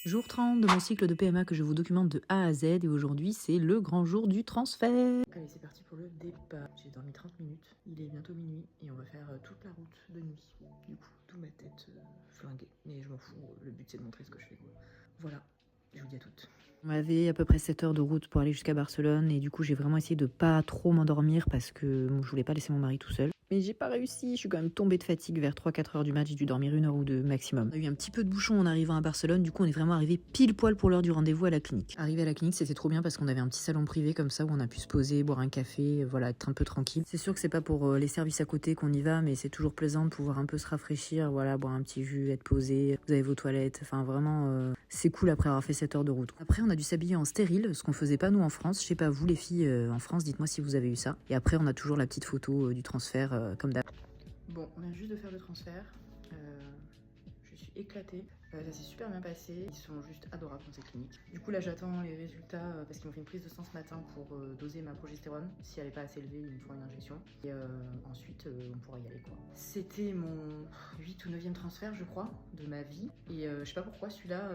Jour 30 de mon cycle de PMA que je vous documente de A à Z et aujourd'hui c'est le grand jour du transfert. Allez, c'est parti pour le départ. J'ai dormi 30 minutes, il est bientôt minuit et on va faire toute la route de nuit. Du coup, toute ma tête flinguée, mais je m'en fous, le but c'est de montrer ce que je fais quoi. Voilà, je vous dis à toutes. On avait à peu près 7 heures de route pour aller jusqu'à Barcelone et du coup j'ai vraiment essayé de pas trop m'endormir parce que je voulais pas laisser mon mari tout seul. Mais j'ai pas réussi, je suis quand même tombée de fatigue vers 3-4 heures du match, j'ai dû dormir 1 heure ou 2 maximum. On a eu un petit peu de bouchon en arrivant à Barcelone, du coup on est vraiment arrivé pile poil pour l'heure du rendez-vous à la clinique. Arrivé à la clinique c'était trop bien parce qu'on avait un petit salon privé comme ça où on a pu se poser, boire un café, voilà, être un peu tranquille. C'est sûr que c'est pas pour les services à côté qu'on y va, mais c'est toujours plaisant de pouvoir un peu se rafraîchir, voilà, boire un petit jus, être posé, vous avez vos toilettes, enfin vraiment c'est cool après avoir fait 7 heures de route. Après on a dû s'habiller en stérile, ce qu'on faisait pas nous en France, je sais pas vous les filles en France, dites-moi si vous avez eu ça. Et après on a toujours la petite photo du transfert comme d'hab. Bon, on vient juste de faire le transfert, je suis éclatée, ça s'est super bien passé, ils sont juste adorables dans cette clinique. Du coup là j'attends les résultats parce qu'ils m'ont fait une prise de sang ce matin pour doser ma progestérone. Si elle n'est pas assez élevée, ils me font une injection et ensuite on pourra y aller quoi. C'était mon 8 ou 9e transfert je crois de ma vie et je sais pas pourquoi celui-là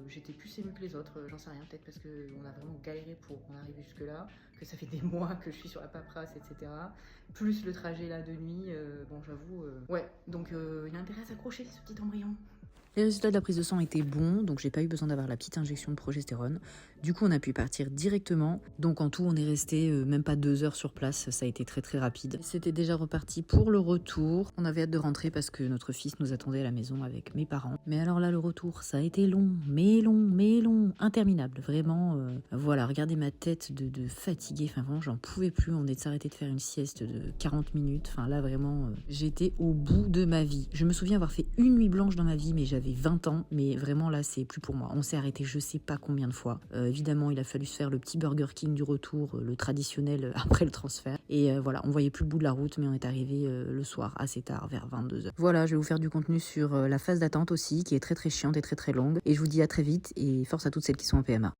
j'étais plus émue que les autres, j'en sais rien, peut-être parce qu'on a vraiment galéré pour en arriver jusque là, que ça fait des mois que je suis sur la paperasse etc. Plus le trajet là de nuit, bon j'avoue, ouais, donc il a intérêt à s'accrocher ce petit embryon. Les résultats de la prise de sang étaient bons, donc j'ai pas eu besoin d'avoir la petite injection de progestérone. Du coup, on a pu partir directement. Donc en tout, on est resté même pas 2 heures sur place. Ça a été très très rapide. C'était déjà reparti pour le retour. On avait hâte de rentrer parce que notre fils nous attendait à la maison avec mes parents. Mais alors là, le retour, ça a été long, interminable. Vraiment, voilà, regardez ma tête de fatiguée. Enfin vraiment, j'en pouvais plus. On est de s'arrêter de faire une sieste de 40 minutes. Enfin là, vraiment, j'étais au bout de ma vie. Je me souviens avoir fait une nuit blanche dans ma vie, mais j'avais 20 ans, mais vraiment là c'est plus pour moi. On s'est arrêté je sais pas combien de fois. Évidemment il a fallu se faire le petit Burger King du retour, le traditionnel après le transfert. Et voilà, on voyait plus le bout de la route, mais on est arrivé le soir assez tard, vers 22 h. Voilà, je vais vous faire du contenu sur la phase d'attente aussi, qui est très très chiante et très très longue. Et je vous dis à très vite et force à toutes celles qui sont en PMA.